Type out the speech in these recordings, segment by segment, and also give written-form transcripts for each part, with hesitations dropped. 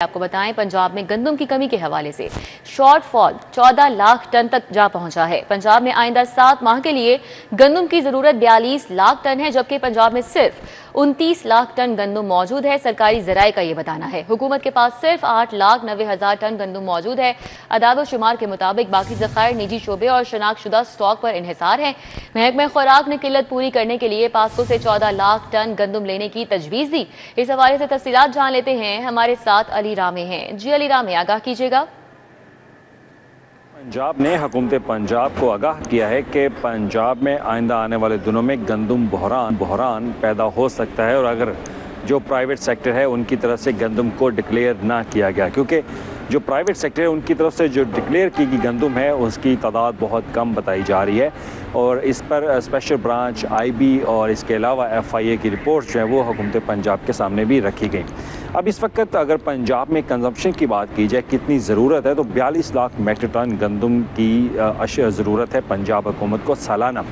आपको बताएं, पंजाब में गंदम की कमी के हवाले से शॉर्टफॉल 14 लाख टन तक जा पहुंचा है। पंजाब में आइंदा 7 माह के लिए गंदम की जरूरत 42 लाख टन है, जबकि पंजाब में सिर्फ 29 लाख टन गंदम मौजूद है। सरकारी जराये का यह बताना है। हुकूमत के पास सिर्फ 8,90,000 टन गंदम मौजूद है। अदाद शुमार के मुताबिक बाकी ज़खायर निजी शोबे और शनाख्तशुदा स्टॉक पर इन्हिसार है। महकमा खुराक ने किल्लत पूरी करने के लिए पास्को से 14 लाख टन गंदम लेने की तजवीज़ दी। इस हवाले से तफसीलात जान लेते हैं, हमारे साथ अली रामे हैं। जी अली रामे, आगाह कीजिएगा। पंजाब ने हुकूमत पंजाब को आगाह किया है कि पंजाब में आइंदा आने वाले दिनों में गंदम बहरान पैदा हो सकता है, और अगर जो प्राइवेट सेक्टर है उनकी तरफ से गंदम को डिक्लेयर ना किया गया, क्योंकि जो प्राइवेट सेक्टर है उनकी तरफ से जो डिक्लेयर की गई गंदम है उसकी तादाद बहुत कम बताई जा रही है, और इस पर स्पेशल ब्रांच IB और इसके अलावा FIA की रिपोर्ट जो है वो हुकूमत पंजाब के सामने भी रखी गई। अब इस वक्त अगर पंजाब में कंजम्पशन की बात की जाए कितनी ज़रूरत है, तो 42 लाख मेट्रिक टन गंदम की ज़रूरत है पंजाब हुकूमत को सालाना।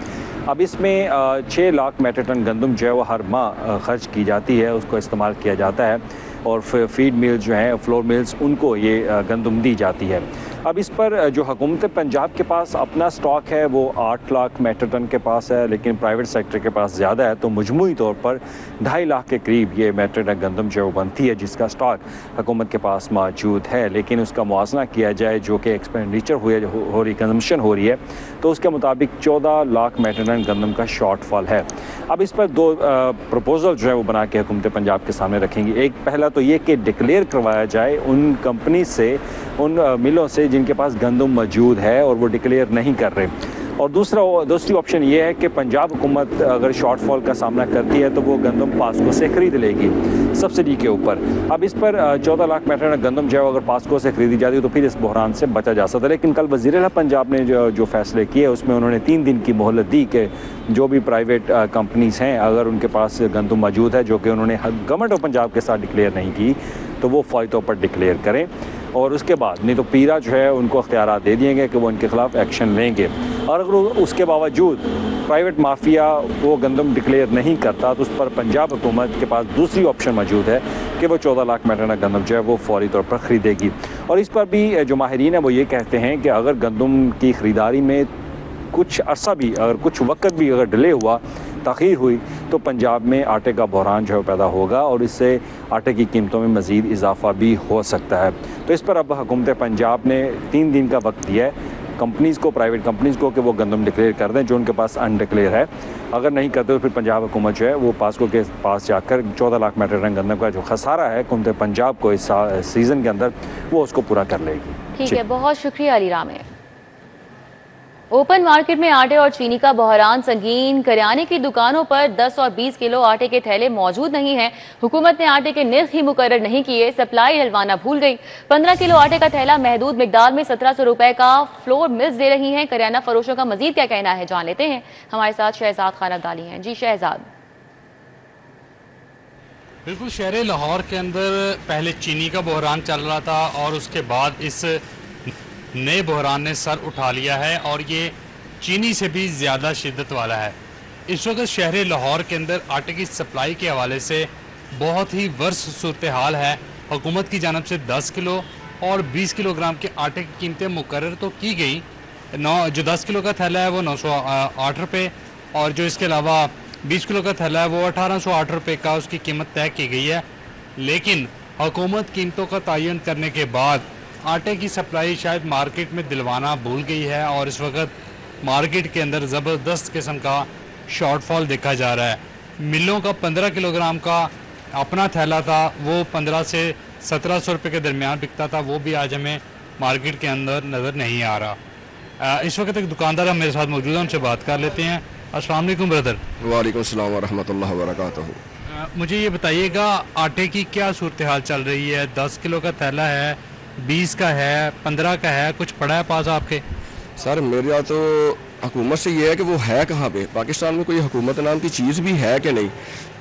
अब इसमें 6 लाख मेट्रिक टन गंदम जो है वो हर माह खर्च की जाती है, उसको इस्तेमाल किया जाता है, और फीड मिल्स जो हैं, फ्लोर मिल्स, उनको ये गंदम दी जाती है। अब इस पर जो हुकूमत पंजाब के पास अपना स्टॉक है वो 8 लाख मेट्रिक टन के पास है, लेकिन प्राइवेट सेक्टर के पास ज़्यादा है, तो मजमूई तौर पर 2.5 लाख के करीब ये मेट्रिक टन गंदम जो बनती है जिसका स्टॉक हुकूमत के पास मौजूद है। लेकिन उसका मुआवजा किया जाए जो कि एक्सपेंडिचर हो रही, कंजम्पशन हो रही है, तो उसके मुताबिक 14 लाख मेट्रिक टन गंदम का शॉर्टफॉल है। अब इस पर 2 प्रपोजल जो है वो बना के हुकूमत पंजाब के सामने रखेंगी। एक पहला तो ये कि डिक्लेयर करवाया जाए उन कंपनी से, उन मिलों से जिनके पास गंदम मौजूद है और वो डिक्लेयर नहीं कर रहे, और दूसरी ऑप्शन ये है कि पंजाब हुकूमत अगर शॉर्टफॉल का सामना करती है तो वो गंदम पास्को से ख़रीद लेगी सब्सिडी के ऊपर। अब इस पर 14 लाख मेट्रिक टन गंदम जो है अगर पास्को से ख़रीदी जाती है तो फिर इस बहरान से बचा जा सकता है। लेकिन कल वज़ीर आला पंजाब ने जो फैसले किए उसमें उन्होंने 3 दिन की मोहलत दी कि जो भी प्राइवेट कंपनीज़ हैं अगर उनके पास गंदम मौजूद है जो कि उन्होंने गवर्नमेंट ऑफ पंजाब के साथ डिक्लेयर नहीं की, तो वो फौरी तौर पर डिक्लेयर करें, और उसके बाद नहीं तो पीरा जो है उनको अख्तियारात दे दिए गए कि वो उनके ख़िलाफ़ एक्शन लेंगे। और अगर उसके बावजूद प्राइवेट माफिया वो गंदम डिक्लेयर नहीं करता तो उस पर पंजाब हुकूमत के पास दूसरी ऑप्शन मौजूद है कि वो 14 लाख मेट्रिक टन गंदम जो है वो फौरी तौर पर ख़रीदेगी। और इस पर भी जो माहिरीन है वो ये कहते हैं कि अगर गंदम की ख़रीदारी में कुछ अर्सा भी, अगर कुछ वक्त भी अगर डिले हुआ, ताख़ीर हुई, तो पंजाब में आटे का बहरान जो है पैदा होगा और इससे आटे की कीमतों में मज़ीद इजाफा भी हो सकता है। तो इस पर अब हुकूमत पंजाब ने 3 दिन का वक्त दिया है कंपनीज़ को, प्राइवेट कंपनीज़ को, कि वो गंदम डिक्लेयर कर दें जो उनके पास अनडिक्लेयर है। अगर नहीं करते तो फिर पंजाब हुकूमत जो है वो पास्को के पास जाकर 14 लाख मेट्रिक टन गंदम का जो खसारा है हुकूमत पंजाब को इस सीज़न के अंदर वो उसको पूरा कर लेगी। ठीक है, बहुत शुक्रिया अली रामे। ओपन मार्केट में आटे और चीनी का बहरान संगीन। करियाने की दुकानों पर 10 और 20 किलो आटे के थैले मौजूद नहीं हैं। हुकूमत ने आटे के निर्ख ही मुकर्रर नहीं किए, सप्लाई डलवाना भूल गई। 15 किलो आटे का थैला महदूद मिकदार में 1700 रुपए का फ्लोर मिल्स दे रही हैं। करियाना फरोशों का मजीद क्या कहना है जान लेते हैं। हमारे साथ शहजाद खान अब्दाली हैं। जी शहजाद। बिल्कुल, शहर लाहौर के अंदर पहले चीनी का बहरान चल रहा था और उसके बाद इस नए बहरान ने सर उठा लिया है और ये चीनी से भी ज़्यादा शिद्दत वाला है। इस वक्त शहर लाहौर के अंदर आटे की सप्लाई के हवाले से बहुत ही वर्ष सूरत हाल है। हुकूमत की जानब से 10 किलो और 20 किलोग्राम के आटे की कीमतें मुकर्रर तो की गई। जो 10 किलो का थैला है वो 908 रुपये, और जो इसके अलावा 20 किलो का थैला है वो 1808 रुपये का उसकी कीमत तय की गई है। लेकिन हुकूमत कीमतों का तयन करने के बाद आटे की सप्लाई शायद मार्केट में दिलवाना भूल गई है, और इस वक्त मार्केट के अंदर ज़बरदस्त किस्म का शॉर्टफॉल देखा जा रहा है। मिलों का 15 किलोग्राम का अपना थैला था वो 15 से 1700 रुपये के दरमियान बिकता था, वो भी आज हमें मार्केट के अंदर नज़र नहीं आ रहा। इस वक्त एक दुकानदार मेरे साथ मौजूद है, उनसे बात कर लेते हैं। अस्सलाम वालेकुम ब्रदर। वालेकुम अस्सलाम व रहमतुल्लाहि व बरकातहू। मुझे ये बताइएगा आटे की क्या सूरत हाल चल रही है? 10 किलो का थैला है, 20 का है, 15 का है, कुछ पड़ा है पास आपके? सर मेरा तो हुकूमत से ये है कि वो है कहाँ पे, पाकिस्तान में कोई हुकूमत नाम की चीज़ भी है कि नहीं।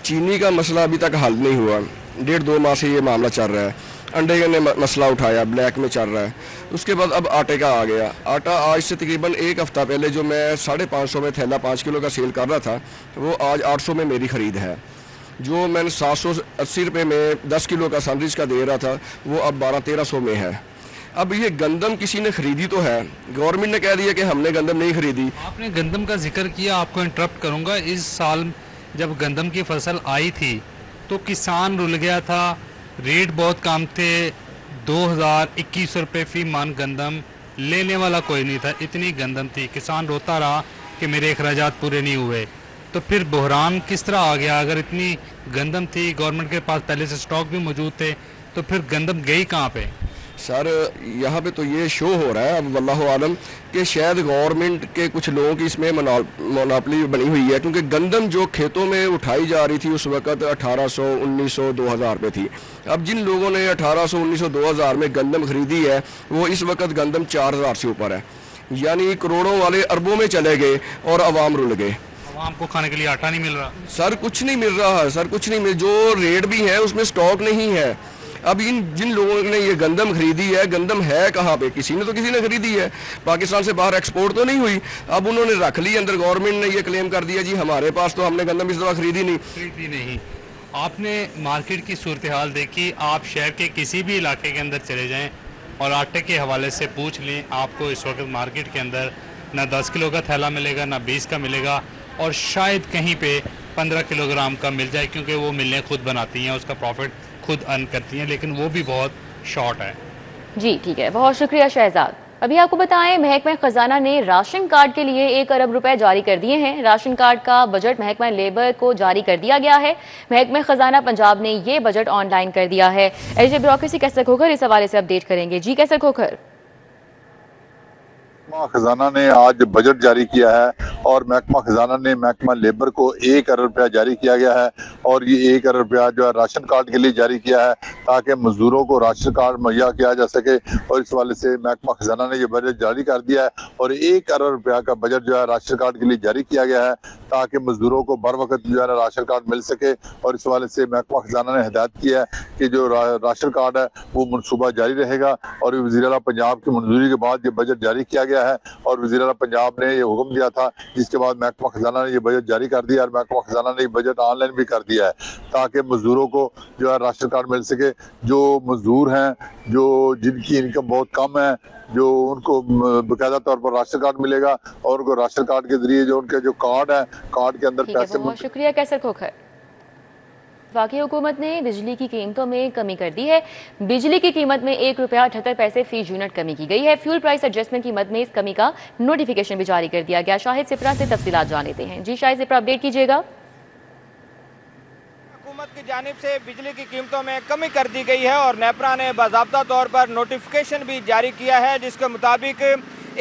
चीनी का मसला अभी तक हल नहीं हुआ, 1.5-2 माह से ये मामला चल रहा है। अंडे का ने मसला उठाया, ब्लैक में चल रहा है। उसके बाद अब आटे का आ गया। आटा आज से तकरीबन 1 हफ़्ता पहले जो मैं 550 में थैला 5 किलो का सेल कर रहा था वो आज 800 में मेरी ख़रीद है। जो मैंने 780 रुपये में 10 किलो का सनराइज का दे रहा था वो अब 1200-1300 में है। अब ये गंदम किसी ने खरीदी तो है, गवर्नमेंट ने कह दिया कि हमने गंदम नहीं खरीदी। आपने गंदम का जिक्र किया, आपको इंटरप्ट करूंगा। इस साल जब गंदम की फसल आई थी तो किसान रुल गया था, रेट बहुत कम थे, 2021 रुपये फी मन गंदम, लेने वाला कोई नहीं था, इतनी गंदम थी, किसान रोता रहा कि मेरे अखराजात पूरे नहीं हुए। तो फिर बहरान किस तरह आ गया? अगर इतनी गंदम थी, गवर्नमेंट के पास पहले से स्टॉक भी मौजूद थे, तो फिर गंदम गई कहाँ पे? सर यहाँ पे तो ये शो हो रहा है अब वल्लाहु आलम कि शायद गवर्नमेंट के कुछ लोगों की इसमें मोनोपोली बनी हुई है, क्योंकि गंदम जो खेतों में उठाई जा रही थी उस वक्त 1800, 1900, 2000 पे थी। अब जिन लोगों ने 1800, 1900, 2000 में गंदम खरीदी है वो इस वक्त गंदम 4000 से ऊपर है, यानी करोड़ों वाले अरबों में चले गए और अवाम रुल गए। आवाम को खाने के लिए आटा नहीं मिल रहा? सर कुछ नहीं मिल रहा है, सर कुछ नहीं मिल, जो रेट भी है उसमें स्टॉक नहीं है। अब इन जिन लोगों ने ये गंदम खरीदी है, गंदम है कहाँ पे? किसी ने खरीदी है, पाकिस्तान से बाहर एक्सपोर्ट तो नहीं हुई। अब उन्होंने रख ली अंदर, गवर्नमेंट ने ये क्लेम कर दिया जी हमारे पास तो हमने गंदम इस दफा खरीदी नहीं। आपने मार्केट की सूरत हाल देखी, आप शहर के किसी भी इलाके के अंदर चले जाएं और आटे के हवाले से पूछ लें, आपको इस वक्त मार्केट के अंदर ना 10 किलो का थैला मिलेगा, ना 20 का मिलेगा, और शायद कहीं पे 15 किलोग्राम का मिल जाए, क्योंकि वो मिलें खुद बनाती हैं, उसका प्रॉफिट खुद अर्न करती हैं, लेकिन वो भी बहुत शॉर्ट है। जी ठीक है, बहुत शुक्रिया शहजाद। अभी आपको बताएं, महकमा खजाना ने राशन कार्ड के लिए 1 अरब रुपए जारी कर दिए हैं। राशन कार्ड का बजट महकमा लेबर को जारी कर दिया गया है। महकमा खजाना पंजाब ने ये बजट ऑनलाइन कर दिया है। एडिटर ब्यूरोक्रेसी कैसर खोखर इस हवाले से अपडेट करेंगे। जी कैसर खोखर। महकमा खजाना ने आज बजट जारी किया है और महकमा खजाना ने महकमा लेबर को 1 अरब रुपया जारी किया गया है, और ये 1 अरब रुपया जो है राशन कार्ड के लिए जारी किया है ताकि मजदूरों को राशन कार्ड मुहैया किया जा सके, और इस वाले से महकमा खजाना ने ये बजट जारी कर दिया है और 1 अरब रुपया का बजट जो है राशन कार्ड के लिए जारी किया गया है ताकि मजदूरों को बर वक्त जो है ना राशन कार्ड मिल सके। और इस वाले से महकमा खजाना ने हिदायत की है कि जो राशन कार्ड है वो मनसूबा जारी रहेगा, और वज़ीर आला पंजाब की मंजूरी के बाद ये बजट जारी किया गया है और वज़ीर आला पंजाब ने ये हुक्म दिया था, जिसके बाद महकमा खजाना ने ये बजट जारी कर दिया और महकमा खजाना ने ये बजट ऑनलाइन भी कर दिया है ताकि मजदूरों को जो है राशन कार्ड मिल सके। जो मजदूर हैं, जो जिनकी इनकम बहुत कम है, जो उनको बाकायदा तौर पर राशन कार्ड मिलेगा और उनको राशन कार्ड के जरिए जो उनके जो कार्ड है, कार्ड के अंदर पैसे। बहुत शुक्रिया कैसर खोखर। वफाकी हुकूमत ने बिजली की कीमतों में कमी कर दी है। बिजली की कीमत में 1 रुपया 78 पैसे फी यूनिट कमी की गई है। फ्यूल प्राइस एडजस्टमेंट की मद में इस कमी का नोटिफिकेशन भी जारी कर दिया गया। शाहिद सिपरा से तफसीलात जान लेते हैं। जी शाहिद सिपरा, अपडेट कीजिएगा। हुकूमत की जानिब से बिजली की कीमतों में कमी कर दी गई है और नेपरा ने बाज़ाब्ता तौर पर नोटिफिकेशन भी जारी किया है, जिसके मुताबिक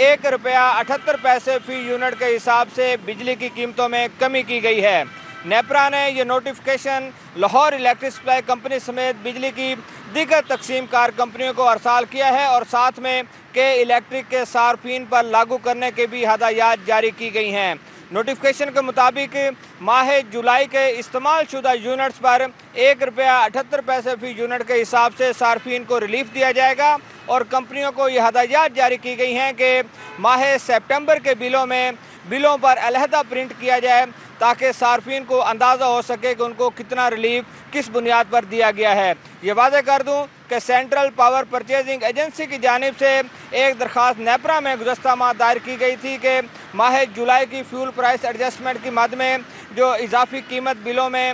1 रुपया 78 पैसे फी यूनिट के हिसाब से बिजली की कीमतों में कमी की गई है। नेपरा ने यह notification Lahore electric supply company समेत बिजली की दीगर तकसीम कार कंपनियों को अरसाल किया है और साथ में के इलेक्ट्रिक के सार्फिन पर लागू करने के भी हदायत जारी की गई हैं। नोटिफिकेशन के मुताबिक माह जुलाई के इस्तेमाल शुदा यूनिट्स पर 1 रुपया 78 पैसे फी यूनिट के हिसाब से सार्फिन को रिलीफ दिया जाएगा और कंपनियों को यह हदायत जारी की गई हैं कि माह सितंबर के बिलों पर अलहदा प्रिंट किया जाए ताकि सार्फिन को अंदाज़ा हो सके कि उनको कितना रिलीफ किस बुनियाद पर दिया गया है। ये वादे कर दूं कि सेंट्रल पावर परचेजिंग एजेंसी की जानिब से एक दरख्वास्त नेपरा में गुज़श्ता माह दायर की गई थी कि माह जुलाई की फ्यूल प्राइस एडजस्टमेंट की मद में जो इजाफी कीमत बिलों में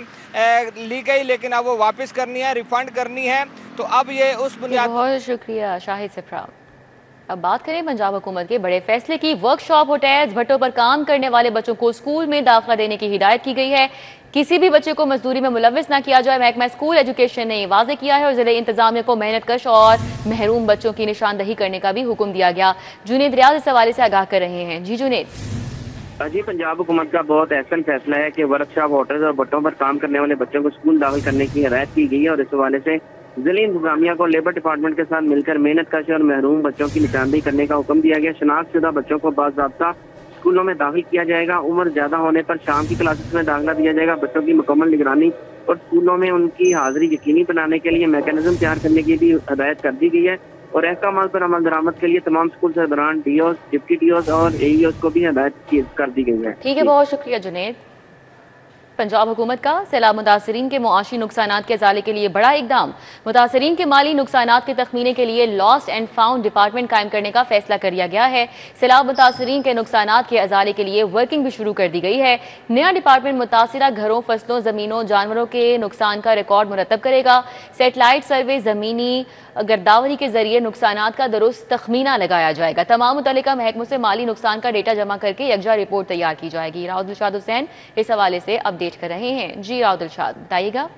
ली गई, लेकिन अब वो वापस करनी है, रिफंड करनी है। तो अब ये उस बुनियाद। बहुत शुक्रिया शाहिद सिपरा। अब बात करें पंजाब हुकूमत के बड़े फैसले की। वर्कशॉप, होटल्स, भट्टों पर काम करने वाले बच्चों को स्कूल में दाखिला देने की हिदायत की गई है। किसी भी बच्चे को मजदूरी में मुलव्विस न किया जाए। महकमा स्कूल एजुकेशन ने वाजे किया है और जिले इंतजामिया को मेहनत कश और महरूम बच्चों की निशानदही करने का भी हुक्म दिया गया। जुनेद रियाज इस हवाले से आगाह कर रहे हैं। जी जुनेद। जी, पंजाब हुकूमत का बहुत अहसन फैसला है कि वर्कशॉप, होटल्स और भट्टों पर काम करने वाले बच्चों को स्कूल दाखिल करने की हिदायत की गई है और इस हवाले से जिले इंतजामिया को लेबर डिपार्टमेंट के साथ मिलकर मेहनत कश और महरूम बच्चों की निशानदेही करने का हुक्म दिया गया। शनाख्तशुदा बच्चों को बाज़ाब्ता स्कूलों में दाखिल किया जाएगा। उम्र ज्यादा होने पर शाम की क्लासेस में दाखिला दिया जाएगा। बच्चों की मुकम्मल निगरानी और स्कूलों में उनकी हाजिरी यकीनी बनाने के लिए मैकेनिज्म तैयार करने की भी हदायत कर दी गई है और अहकाम पर अमल दरामद के लिए तमाम स्कूल सरबराहान, डीओस, डिप्टी डीओस और एईओस को भी हदायत कर दी गई है। ठीक है, बहुत शुक्रिया जुनेद। पंजाब हुकूमत का सैलाब मुतासरीन के मुआशी नुकसानात के अजाले के लिए बड़ा इकदाम। मुतासरीन के माली नुकसानात के तखमीने के लिए लॉस्ट एंड फाउंड डिपार्टमेंट कायम करने का फैसला कर लिया गया है। सैलाब मुतासरीन के नुकसानात के अजाले के लिए वर्किंग भी शुरू कर दी गई है। नया डिपार्टमेंट मुतासिरा घरों, फसलों, जमीनों, जानवरों के नुकसान का रिकॉर्ड मुरतब करेगा। सेटेलाइट सर्वे, जमीनी गिरदावरी के जरिए नुकसानात का दुरुस्त तखमीना लगाया जाएगा। तमाम मुतल्लिका महकमों से माली नुकसान का डेटा जमा करके यकजा रिपोर्ट तैयार की जाएगी। राव दिलशाद हुसैन इस हवाले से अपडेट कर रहे हैं। जी राव दिलशाद, बताइएगा।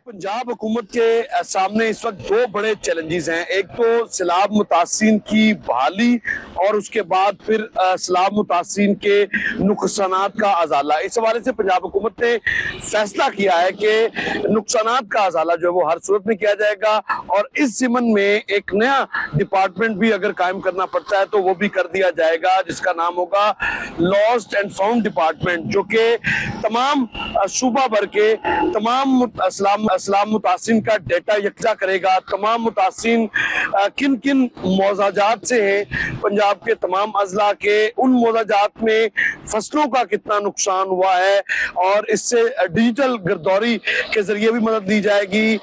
पंजाब हुकूमत के सामने इस वक्त दो बड़े चैलेंजेस हैं। एक तो सैलाब मुतासिरीन की बहाली और उसके बाद फिर सैलाब मुतासिरीन के नुकसानात का अजाला। इस हवाले से पंजाब हुकूमत ने फैसला किया है कि नुकसानात का अजाला जो है वो हर सूरत में किया जाएगा और इस ज़िमन में एक नया डिपार्टमेंट भी अगर कायम करना पड़ता है तो वो भी कर दिया जाएगा, जिसका नाम होगा लॉस्ट एंड फाउंड डिपार्टमेंट, जो कि तमाम सूबा भर के तमाम सैलाब मुतासिरीन का डेटा यकजा करेगा। तमाम मुतासिरीन किन किन मौजाजात से हैं पंजाब के तमाम अजला के, उन मौजाजात में फसलों का कितना नुकसान हुआ है और इससे डिजिटल गिरदौरी के जरिए भी मदद दी जाएगी।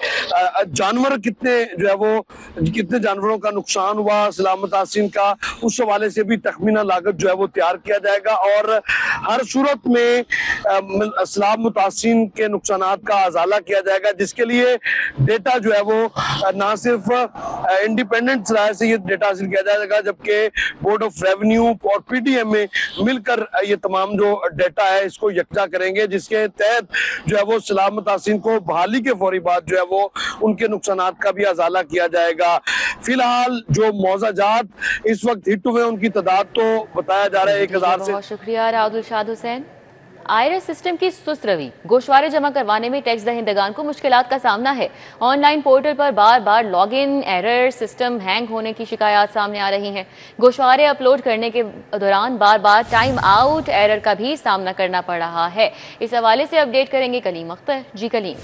जानवर कितने जो है वो कितने जानवरों का नुकसान हुआ सैलाब मुतासिरीन का, उस हवाले से भी तखमीना लागत जो है वो तैयार किया जाएगा और हर सूरत में सैलाब मुतासिरीन के नुकसानात का अजाला किया जाएगा, जिसके लिए डेटा जो है वो ना सिर्फ इंडिपेंडेंट राय से ये डेटा हासिल किया जाएगा, जबकि बोर्ड ऑफ रेवेन्यू और पीडीएम में मिलकर ये तमाम जो डेटा है इसको यकजा करेंगे, जिसके तहत जो है वो सैलाब मुतासिरीन को बहाली के फौरी बाद जो है वो उनके नुकसानात का भी अजाला किया जाएगा। फिलहाल जो मौजाजात इस वक्त हिट हुए उनकी तादाद तो बताया जा रहा है 1000 से। बहुत शुक्रिया राव दिलशाद हुसैन। आईआरएस सिस्टम की सुस्त रवि, गोशवारे जमा करवाने में टैक्स दहिंदगान को मुश्किलात का सामना है। ऑनलाइन पोर्टल पर बार बार लॉगिन एरर, सिस्टम हैंग होने की शिकायत सामने आ रही हैं। गोशवारे अपलोड करने के दौरान बार बार टाइम आउट एरर का भी सामना करना पड़ रहा है। इस हवाले से अपडेट करेंगे कलीम अख्तर। जी कलीम।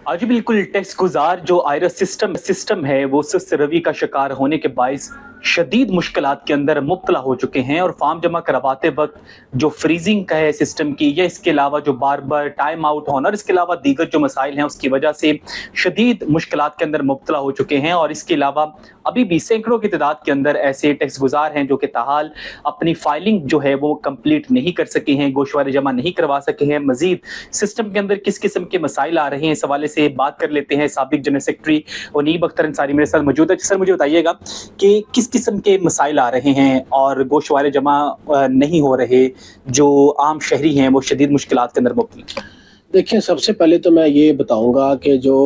आज बिल्कुल टैक्स गुजार जो आईआरएस सिस्टम है वो सुस्त रवि का शिकार होने के बायस शदीद मुश्किलात के अंदर मुब्तला हो चुके हैं और फॉर्म जमा करवाते वक्त जो फ्रीजिंग का है सिस्टम की, या इसके अलावा जो बार बार टाइम आउट होना और इसके अलावा दीगर जो मसाइल हैं उसकी वजह से शदीद मुश्किलात के अंदर मुब्तला हो चुके हैं। और इसके अलावा अभी भी सैकड़ों की तादाद के अंदर ऐसे टैक्स गुजार हैं जो कि ताहाल अपनी फाइलिंग जो है वो कंप्लीट नहीं कर सके हैं, गोशवारे जमा नहीं करवा सके हैं। मजीद सिस्टम के अंदर किस किस्म के मसाइल आ रहे हैं, इस हवाले से बात कर लेते हैं। साबिक जनरल सेक्रेटरी उनीब अख्तर अंसारी मेरे साथ मौजूद है। सर मुझे बताइएगा कि किस किस्म के मसाइल आ रहे हैं और गोशवारे जमा नहीं हो रहे, जो आम शहरी हैं वो शदीद मुश्किलात के अंदर मुब्तला। देखिए, सबसे पहले तो मैं ये बताऊंगा कि जो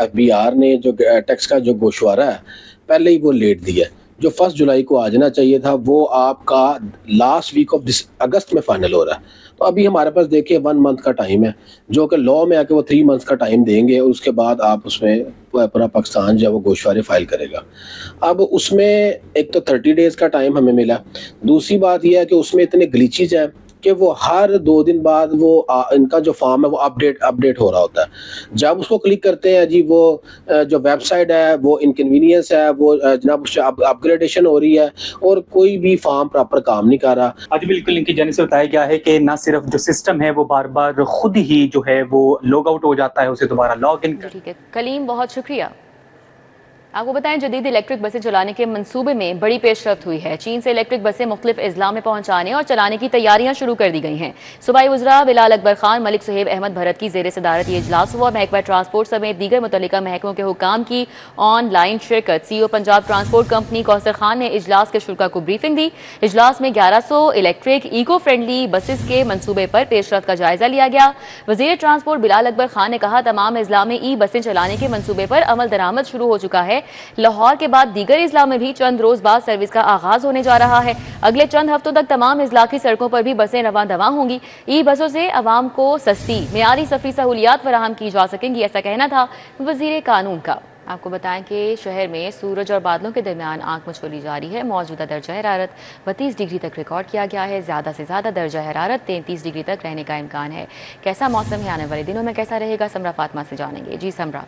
एफबीआर ने जो टैक्स का जो गोशवारा है पहले ही वो लेट दिया है। जो 1 जुलाई को आ जाना चाहिए था वो आपका लास्ट वीक ऑफ अगस्त में फाइनल हो रहा है। तो अभी हमारे पास देखिए 1 मंथ का टाइम है, जो कि लॉ में आके वो 3 मंथ्स का टाइम देंगे। उसके बाद आप उसमें पूरा पाकिस्तान जो है वो गोशवारे फाइल करेगा। अब उसमें एक तो 30 डेज़ का टाइम हमें मिला। दूसरी बात यह है कि उसमें इतने ग्लिचेज हैं कि वो हर 2 दिन बाद वो इनका जो फॉर्म है वो अपडेट हो रहा होता है। जब उसको क्लिक करते हैं जी, वो जो वेबसाइट है वो इनकन्वीनियंस है, वो जनाब उससे अपग्रेडेशन हो रही है और कोई भी फॉर्म प्रॉपर काम नहीं कर रहा। आज बिल्कुल इनकी जानिब से बताया गया है कि ना सिर्फ जो सिस्टम है वो बार बार खुद ही जो है वो लॉग आउट हो जाता है, उसे दोबारा लॉग इन। ठीक है कलीम, बहुत शुक्रिया। आपको बताएं, जदीद इलेक्ट्रिक बसें चलाने के मंसूबे में बड़ी पेशरफ्त हुई है। चीन से इलेक्ट्रिक बसें मुख्तलिफ अजला में पहुंचाने और चलाने की तैयारियां शुरू कर दी गई हैं। सूबाई वज़रा बिलाल अकबर खान, मलिक सुहेब अहमद भरत की ज़ेर सदारत ये इजलास हुआ। महकमा ट्रांसपोर्ट समेत दीगर मुतल्लिका महकमों के हुक्काम की ऑनलाइन शिरकत। CEO Punjab transport company Kausar Khan ने इजलास के शुरा को ब्रीफिंग दी। इजलास में 1100 इलेक्ट्रिक इको फ्रेंडली बसेस के मंसूबे पर पेशरफ्त का जायजा लिया गया। वज़ीर ट्रांसपोर्ट बिलाल अकबर खान ने कहा, तमाम अजला में बसें चलाने के मंसूबे पर अमल दरामद शुरू हो चुका है। लाहौर के बाद दीगर इजला में भी चंद रोज बाद सर्विस का आगाज होने जा रहा है। अगले चंद हफ्तों तक तमाम इजला की सड़कों पर भी बसें रवां दवा होंगी। बसों से अवाम को सस्ती मेयारी सफरी सहूलियात फराहम की जा सकेंगी, ऐसा कहना था वजीर कानून का। आपको बताएं कि शहर में सूरज और बादलों के दरमियान आंख मचोली जारी है। मौजूदा दर्जा हरारत 32 डिग्री तक रिकॉर्ड किया गया है। ज़्यादा से ज़्यादा दर्जा हरारत 33 डिग्री तक रहने का इम्कान है। कैसा मौसम है, आने वाले दिनों में कैसा रहेगा, समरा फातिमा से जानेंगे। जी समरा।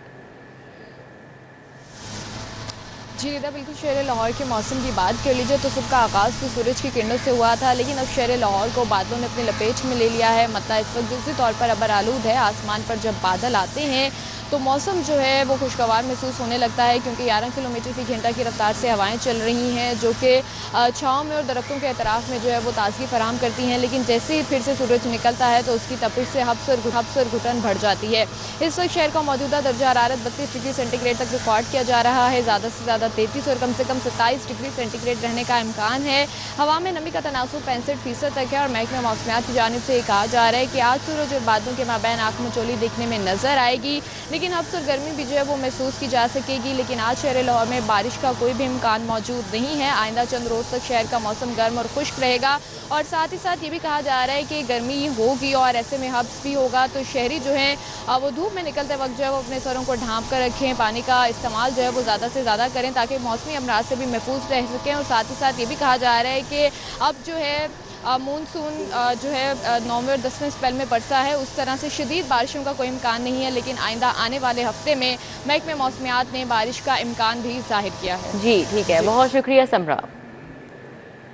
जी इधर बिल्कुल शहर लाहौर के मौसम की बात कर लीजिए तो सुबह का आगाज़ तो सूरज की किरणों से हुआ था, लेकिन अब शहर लाहौर को बादलों ने अपनी लपेट में ले लिया है। मतलब इस वक्त दूसरी तौर पर अबर आलूद है। आसमान पर जब बादल आते हैं तो मौसम जो है वो खुशगवार महसूस होने लगता है, क्योंकि 11 किलोमीटर फी घंटा की रफ्तार से हवाएं चल रही हैं जो कि छाँव में और दरख्तों के अतराफ में जो है वो ताजगी फराहम करती हैं। लेकिन जैसे ही फिर से सूरज निकलता है तो उसकी तपिश से हब्स और घुटन बढ़ जाती है। इस वक्त शहर का मौजूदा दर्जा हरारत 32 डिग्री सेंटीग्रेड तक रिकॉर्ड किया जा रहा है। ज़्यादा से ज़्यादा 33 और कम से कम 27 डिग्री सेंटीग्रेड रहने का इम्कान है। हवा में नमी का तनासुब 65% तक है और महकमे मौसमियात की जानिब से कहा जा रहा है कि आज सूरज और बादलों के माबैन आँख मचोली देखने में नजर आएगी, लेकिन हब्स और गर्मी भी जो है वो महसूस की जा सकेगी। लेकिन आज शहर लाहौर में बारिश का कोई भी इम्कान मौजूद नहीं है। आइंदा चंद रोज़ तक शहर का मौसम गर्म और खुश्क रहेगा और साथ ही साथ ये भी कहा जा रहा है कि गर्मी होगी और ऐसे में हब्स भी होगा, तो शहरी जो है वो धूप में निकलते वक्त जो है वो अपने सरों को ढांप कर रखें। पानी का इस्तेमाल जो है वो ज़्यादा से ज़्यादा करें ताकि मौसमी अमराज से भी महफूज रह सकें। और साथ ही साथ ये भी कहा जा रहा है कि अब जो है मानसून जो है 9वें और 10वें स्पेल में बरसा है, उस तरह से शदीद बारिशों का कोई इम्कान नहीं है। लेकिन आइंदा आने वाले हफ्ते में महकमे मौसमियात ने बारिश का इम्कान भी जाहिर किया है। जी ठीक है, बहुत शुक्रिया समरा।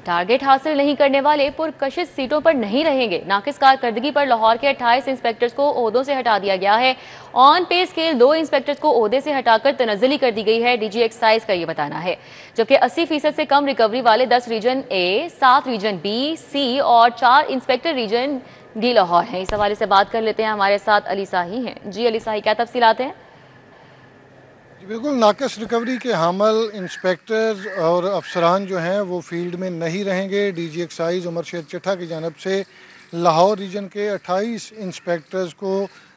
टारगेट हासिल नहीं करने वाले पुरकशिश सीटों पर नहीं रहेंगे। नाकिस कारकर्दगी पर लाहौर के 28 इंस्पेक्टर्स को ओहदों से हटा दिया गया है। ऑन पे स्केल 2 इंस्पेक्टर्स को ओहदे से हटाकर तनज़्ज़ुली कर दी गई है। डीजी एक्साइज का ये बताना है। जबकि 80% से कम रिकवरी वाले 10 रीजन ए, 7 रीजन बी, सी और 4 इंस्पेक्टर रीजन डी लाहौर हैं। इस हवाले से बात कर लेते हैं, हमारे साथ अली साही हैं। जी अली साही, क्या तफसीलात हैं? बिल्कुल, नाकस रिकवरी के हामल इंस्पेक्टर्स और अफसरान जो हैं वो फील्ड में नहीं रहेंगे। डीजी एक्साइज उमर शेर चट्ठा की जानब से लाहौर रीजन के 28 इंस्पेक्टर्स को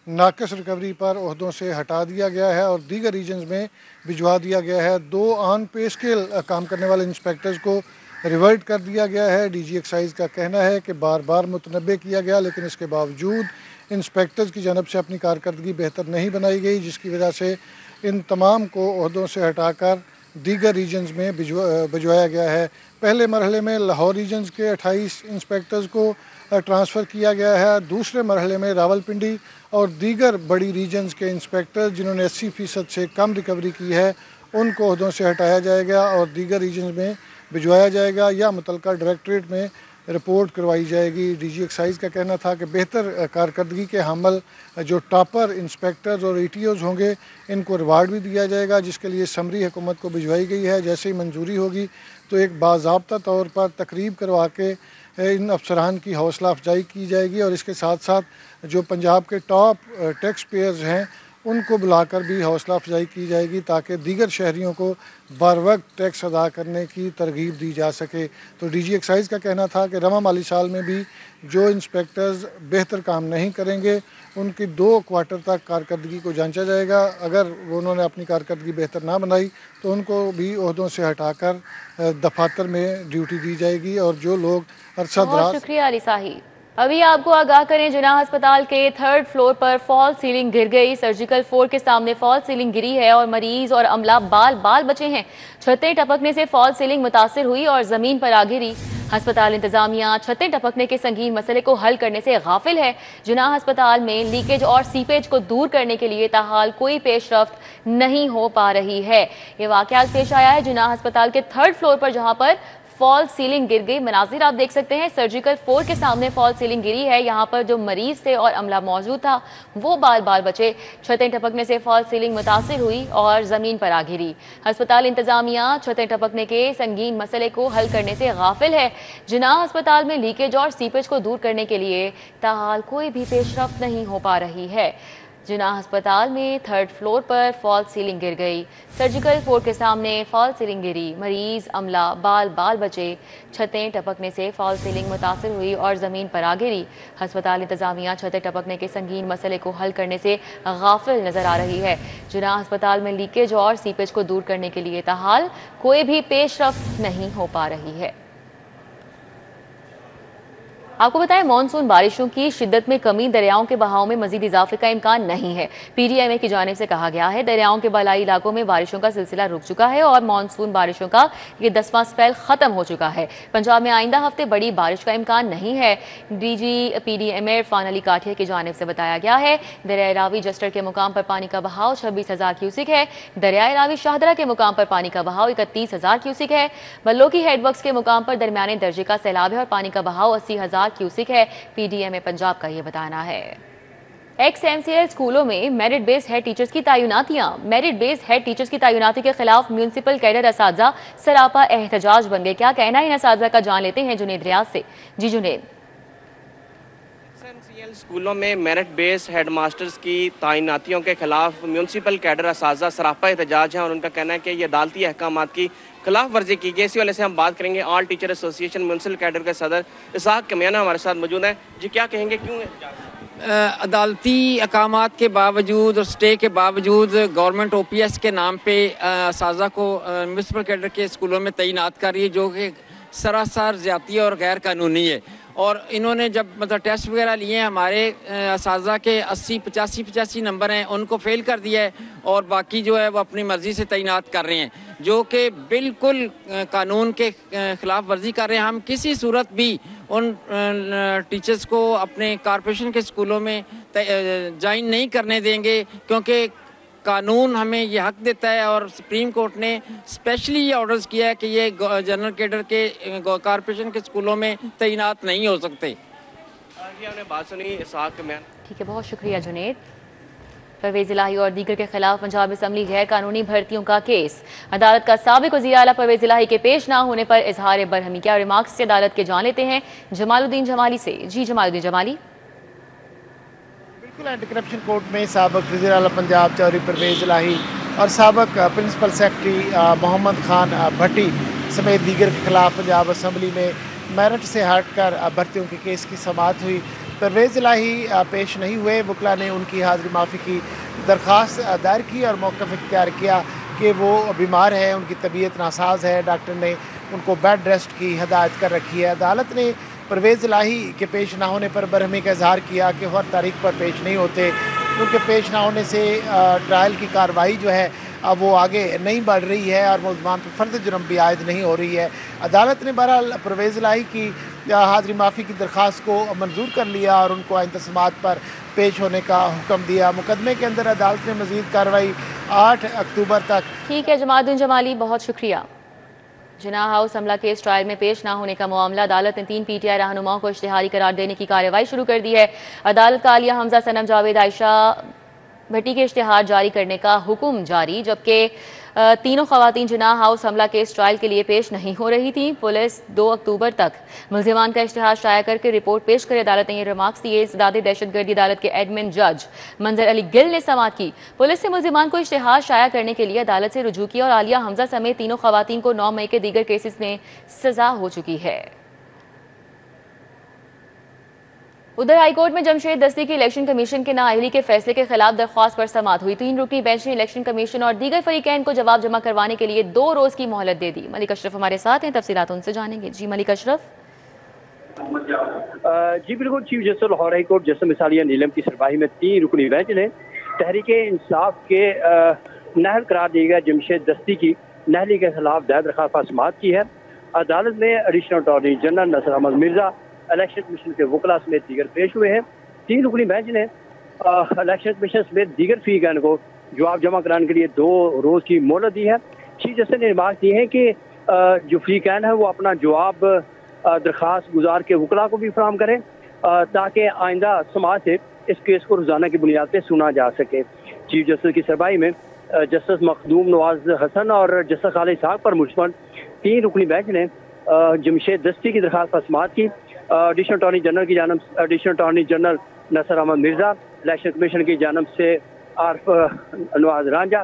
नाकस रिकवरी पर ओहदों से हटा दिया गया है और दीगर रीजन्स में भिजवा दिया गया है। 2 ऑन पे स्केल काम करने वाले इंस्पेक्टर्स को रिवर्ट कर दिया गया है। डीजी एक्साइज का कहना है कि बार बार मुतनबे किया गया, लेकिन इसके बावजूद इंस्पेक्टर्स की जानब से अपनी कारकर्दगी बेहतर नहीं बनाई गई, जिसकी वजह से इन तमाम को ओहदों से हटाकर दीगर रीजन्स में भिजवाया गया है। पहले मरहले में लाहौर रीजन्स के 28 इंस्पेक्टर्स को ट्रांसफ़र किया गया है। दूसरे मरहले में रावलपिंडी और दीगर बड़ी रीजन्स के इंस्पेक्टर जिन्होंने 80% से कम रिकवरी की है उनको ओहदों से हटाया जाएगा और दीगर रीजन्स में भिजवाया जाएगा या मुतलका डायरेक्टरेट में रिपोर्ट करवाई जाएगी। डीजी एक्साइज का कहना था कि बेहतर कारकर्दगी के हामल जो टॉपर इंस्पेक्टर्स और ETOs होंगे इनको रिवार्ड भी दिया जाएगा, जिसके लिए समरी हुकूमत को भिजवाई गई है। जैसे ही मंजूरी होगी तो एक बाज़ाब्ता तौर पर तकरीब करवा के इन अफसरान की हौसला अफजाई की जाएगी और इसके साथ साथ जो पंजाब के टॉप टैक्स पेयर्स हैं उनको बुलाकर भी हौसला अफजाई की जाएगी ताकि दीगर शहरियों को बर वक्त टैक्स अदा करने की तरगीब दी जा सके। तो डीजी एक्साइज का कहना था कि रवा माली साल में भी जो इंस्पेक्टर्स बेहतर काम नहीं करेंगे उनकी 2 क्वार्टर तक कारकर्दगी को जांचा जाएगा। अगर उन्होंने अपनी कारकर्दगी बेहतर ना बनाई तो उनको भी ओहदों से हटाकर दफातर में ड्यूटी दी जाएगी और जो लोग अरसा दराज। शुक्रिया अली साही। अभी आपको आगाह करें, जिनाह अस्पताल के 3rd फ्लोर पर फॉल सीलिंग गिर गई। सर्जिकल फ्लोर के सामने फॉल सीलिंग गिरी है और मरीज और अमला बाल बचे हैं। छतें टपकने से फॉल सीलिंग मुतासिर हुई और जमीन पर आ गिरी। अस्पताल इंतजामिया छतें टपकने के संगीन मसले को हल करने से गाफिल है। जिनाह अस्पताल में लीकेज और सीपेज को दूर करने के लिए ताहाल कोई पेशरफ्त नहीं हो पा रही है। ये वाकया पेश आया है जिनाह अस्पताल के 3rd फ्लोर पर, जहां पर फॉल सीलिंग गिर गई। मनाजिर आप देख सकते हैं, सर्जिकल फ्लोर के सामने फॉल सीलिंग गिरी है। यहाँ पर जो मरीज थे और अमला मौजूद था वो बाल बचे। छतें टपकने से फॉल सीलिंग मुतासिर हुई और जमीन पर आ गिरी। अस्पताल इंतजामिया छतें टपकने के संगीन मसले को हल करने से गाफिल है। जिनाह अस्पताल में लीकेज और सीपेज को दूर करने के लिए ताहाल कोई भी पेशरफ्त नहीं हो पा रही है। जिनाह अस्पताल में 3rd फ्लोर पर फॉल सीलिंग गिर गई। सर्जिकल फ्लोर के सामने फॉल सीलिंग गिरी। मरीज अमला बाल बचे। छतें टपकने से फॉल सीलिंग मुतासिर हुई और ज़मीन पर आ गिरी। अस्पताल इंतजामिया छतें टपकने के संगीन मसले को हल करने से गाफिल नजर आ रही है। जिनाह अस्पताल में लीकेज और सीपेज को दूर करने के लिए ताहाल कोई भी पेशरफ्त नहीं हो पा रही है। आपको बताएं, मानसून बारिशों की शिद्दत में कमी, दरियाओं के बहाव में मजीद इजाफे का इम्कान नहीं है। पीडीएमए की जानिब से कहा गया है, दरियाओं के बलाई इलाकों में बारिशों का सिलसिला रुक चुका है और मानसून बारिशों का ये 10वां स्पेल खत्म हो चुका है। पंजाब में आइंदा हफ्ते बड़ी बारिश का इम्कान नहीं है। डीजी पीडीएमए इरफान अली काठिया की जानिब से बताया गया है, दरियाए रावी जस्टर के मुकाम पर पानी का बहाव 26,000 क्यूसिक है। दरियाए रावी शाहदरा के मुकाम पर पानी का बहाव 31,000 क्यूसिक है। बल्लोकी हेडवर्क्स के मुकाम पर दरमियाने दर्जे का सैलाब है और पानी का बहाव 80,000 क्यूसिक है। पीडीएमए पंजाब का यह बताना है। XMCL स्कूलों में मेरिट बेस्ड हेड टीचर्स की तैनाती के खिलाफ म्यूनिसिपल कैडर असातिज़ा सरापा एहतजाज बन गए। क्या कहना है इन असातिज़ा का, जान लेते हैं जुनेद रियाज से। जी जुनेद। XMCL स्कूलों में मेरिट बेस्ड हेडमास्टर्स की तैनातियों के खिलाफ म्यूनिसिपल कैडर असातिज़ा सरापा एहतजाज है और उनका कहना है कि ये अदालती अहकामात की खिलाफ वर्जी की गई। इसी वाले से हम बात करेंगे। All teacher association municipal cadre के सदर इसाक कमियाना हमारे साथ मौजूद हैं। जी, क्या कहेंगे, क्यों अदालती अकामात के बावजूद और स्टे के बावजूद गवर्नमेंट OPS के नाम पे असातिज़ा को म्यूनिसिपल कैडर के स्कूलों में तैनात कर रही है, जो कि सरासर ज़्यादती और गैर कानूनी है। और इन्होंने जब मतलब टेस्ट वगैरह लिए हैं, हमारे असातिज़ा के 80, 85 नंबर हैं, उनको फेल कर दिया है और बाकी जो है वो अपनी मर्ज़ी से तैनात कर रहे हैं, जो कि बिल्कुल कानून के ख़िलाफ़ वर्जी कर रहे हैं। हम किसी सूरत भी उन टीचर्स को अपने कॉरपोरेशन के स्कूलों में ज्वाइन नहीं करने देंगे, क्योंकि कानून हमें ये हक देता है और सुप्रीम कोर्ट ने स्पेशली ये ऑर्डर्स किया है कि ये जनरल कैडर के कॉरपोरेशन के स्कूलों में तैनात नहीं हो सकते। हमने बात सुनी इसाक में। ठीक है, बहुत शुक्रिया जुनेद। परवेज इलाही और दीगर के खिलाफ पंजाब असम्बली गैर कानूनी भर्तियों का केस। अदालत का साबिक वज़ीर आला परवेज इलाही के पेश ना होने पर इजहार बरहमी। क्या रिमार्क्स से अदालत के जान लेते हैं जमालुद्दीन जमाली से। जी जमालुद्दीन जमाली। बिल्कुल, एंटी करप्शन कोर्ट में साबिक वज़ीर आला पंजाब चौधरी परवेज इलाही और साबिक प्रिंसिपल सेक्रेटरी मोहम्मद खान भट्टी समेत दीगर के खिलाफ पंजाब असम्बली में मेरिट से हटकर भर्तियों के केस की समाअत हुई। परवेज इलाही पेश नहीं हुए। वकला ने उनकी हाजिरी माफ़ी की दरख्वास्त दायर की और मौक़िफ़ इख्तियार किया कि वो बीमार है, उनकी तबीयत नासाज है, डॉक्टर ने उनको बेड रेस्ट की हदायत कर रखी है। अदालत ने परवेज इलाही के पेश ना होने पर बरहमी का इजहार किया कि हर तारीख पर पेश नहीं होते। उनके पेश ना होने से ट्रायल की कार्रवाई जो है वो आगे नहीं बढ़ रही है और मुल्ज़मान पर फ़र्द जुर्म भी आयद नहीं हो रही है। अदालत ने बहरहाल परवेज इलाही की हाजिरी माफ़ी की दरख्वास्त को मंजूर कर लिया और उनको आइंदा समाअत पर पेश होने का हुक्म दिया। मुकदमे के अंदर अदालत ने मज़ीद कार्रवाई 8 अक्टूबर तक। ठीक है जमालुद्दीन जमाली, बहुत शुक्रिया। जिना हाउस हमला केस ट्रायल में पेश ना होने का मामला। अदालत ने 3 PTI रहनुमाओं को इश्तिहारी करार देने की कार्रवाई शुरू कर दी है। अदालत का आलिया हमजा, सनम जावेद, आयशा भट्टी के इश्तिहार जारी करने का हुक्म जारी, जबकि तीनों खवातीन जिना हाउस हमला केस ट्रायल के लिए पेश नहीं हो रही थी। पुलिस 2 अक्टूबर तक मुल्जिमान का इश्तिहार शाया करके रिपोर्ट पेश करे। अदालत ने ये रिमार्क्स दिए। इंसदादे दहशतगर्दी अदालत के एडमिन जज मंजर अली गिल ने समाअत की। पुलिस से मुल्जिमान को इश्तिहार शाया करने के लिए अदालत से रुजू किया और आलिया हमजा समेत तीनों खवातीन को 9 मई के दीगर केसेस में सजा हो चुकी है। उधर हाईकोर्ट में जमशेद दस्ती की इलेक्शन कमीशन के नाअहली के फैसले के खिलाफ दरख्वास्त पर समाअत हुई। 3 रुकनी बेंच ने इलेक्शन कमीशन और दीगर फरीकैन को जवाब जमा करवाने के लिए 2 रोज की मोहलत दे दी। मलिक अशरफ हमारे साथ हैं, तफसीलात उनसे जानेंगे। जी मलिक अशरफ। जी बिल्कुल, chief justice Lahore high court justice मिसालिया नीलम की सरबराही में 3 रुकनी बेंच ने तहरीक इंसाफ के नाअहल करार दिए गए जमशेद दस्ती की नाअहली के खिलाफ दायर दरख्वास्त पर समाअत की है। अदालत में एडिशनल अटॉर्नी जनरल नसर अहमद मिर्जा, इलेक्शन कमीशन के वकला समेत दीगर पेश हुए हैं। 3 रुकनी बेंच ने इलेक्शन कमीशन समेत दीगर फरीकैन को जवाब जमा कराने के लिए 2 रोज की मोहलत दी है। चीफ जस्टिस ने रिमार्क दी है कि जो फरीकैन है वो अपना जवाब दरख्वास्त गुजार के वकला को भी फराहम करें ताकि आइंदा समाज से इस केस को रोजाना की बुनियाद पर सुना जा सके। चीफ जस्टिस की सरबराही में जस्टिस मखदूम नवाज हसन और जस्टिस खालिद साहब पर मुश्तमिल 3 रुकनी बेंच ने जमशेद दस्ती की दरख्वास्त पर समाअत की। एडिशनल अटॉर्नी जनरल की जानब एडिशनल अटॉर्नी जनरल नसर अहमद मिर्जा, इलेक्शन कमीशन की जानब से आरफ नवाज रांझा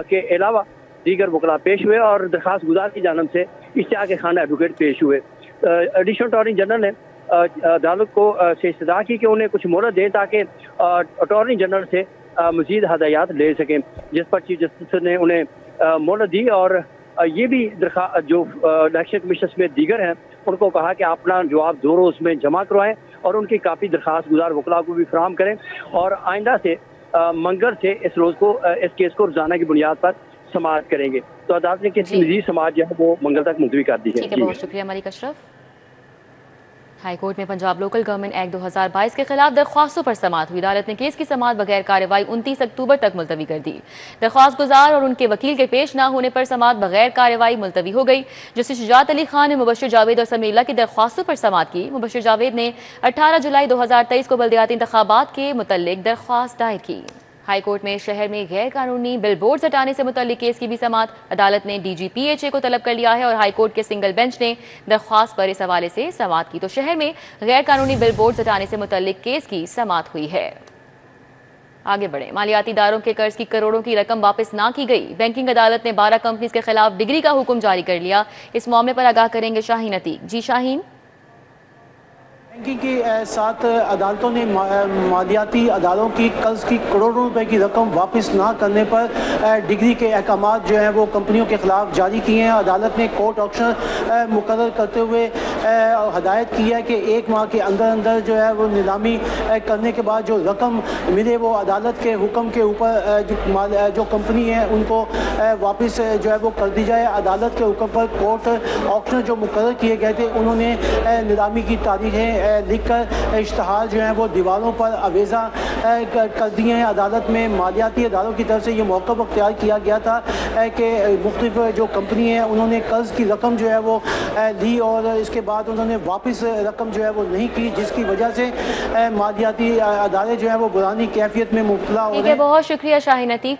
के अलावा दीगर वकला पेश हुए और दरख्वास्त गुजार की जानब से इश्तियाक खान एडवोकेट पेश हुए। एडिशनल अटॉर्नी जनरल ने अदालत को से इस्तदा की कि उन्हें कुछ मोहलत दें ताकि अटॉर्नी जनरल से मजीद हदायत ले सकें, जिस पर चीफ जस्टिस ने उन्हें मोहलत दी और ये भी जो इलेक्शन कमीशन में दीगर हैं उनको कहा कि अपना जवाब 2 रोज में जमा करवाएं और उनकी काफ़ी दरखास्त गुजार वकला को भी फराहम करें और आइंदा से मंगल से इस केस को रोजाना की बुनियाद पर समाअत करेंगे। तो अदालत ने किसी मजीद समाअत जो है वो मंगल तक मुलतवी कर दी है। ठीक है, बहुत शुक्रिया मलिक अशरफ। हाईकोर्ट में पंजाब लोकल गवर्नमेंट एक्ट 2022 के खिलाफ दरख्वास्तों पर समाअत हुई। अदालत ने केस की समाअत बगैर कार्रवाई 29 अक्टूबर तक मुलतवी कर दी। दरख्वास्त गुजार और उनके वकील के पेश न होने पर समाअत बगैर कार्रवाई मुलतवी हो गई। जस्टिस शुजात अली खान ने मुबश्शिर जावेद और समीला की दरख्वास्तों पर समाअत की। मुबश्शिर जावेद ने 18 जुलाई 2023 को बल्दियाती इंतखाबात के मुतल्लिक दरख्वास्त दायर की। हाईकोर्ट में शहर में गैर कानूनी बिल बोर्ड हटाने से मुतल्लिक केस की भी समाअत। अदालत ने DGPHA को तलब कर लिया है और हाईकोर्ट के सिंगल बेंच ने दरख्वास्त पर इस हवाले से समाअत की। तो शहर में गैर कानूनी बिल बोर्ड हटाने से मुतल्लिक केस की समाअत हुई है। आगे बढ़े, मालियाती इदारों के कर्ज की करोड़ों की रकम वापस ना की गई। बैंकिंग अदालत ने 12 कंपनीज के खिलाफ डिग्री का हुक्म जारी कर लिया। इस मामले पर आगाह करेंगे शाहीन अतीक। जी शाहीन। बैंकिंग के साथ अदालतों ने मालियाती अदारों की कर्ज की करोड़ों रुपए की रकम वापस ना करने पर डिग्री के अहकाम जो हैं वो कंपनियों के खिलाफ जारी किए हैं। अदालत ने कोर्ट ऑक्शन मुकर्रर करते हुए हदायत की है कि 1 माह के अंदर अंदर जो है वो नीलामी करने के बाद जो रकम मिले वो अदालत के हुक्म के ऊपर जो कंपनी है उनको वापस जो है वो कर दी जाए। अदालत के हुक्म पर कोर्ट ऑक्शन जो मुकर्रर किए गए थे उन्होंने नीलामी की तारीखें लिखकर इश्तहार जो है वो दीवारों पर अवेजा कर दिए हैं। अदालत में मालियाती अदारों की तरफ से ये मौक़िफ़ अख्तियार किया गया था कि मुख्तलिफ जो कंपनी है उन्होंने कर्ज की रकम जो है वो ली और इसके बाद उन्होंने वापस रकम जो है वो नहीं की, जिसकी वजह से मालियाती अदारे जो है वो बुरानी कैफियत में मुब्तला हो रहे हैं। बहुत शुक्रिया शाहीन अतीक।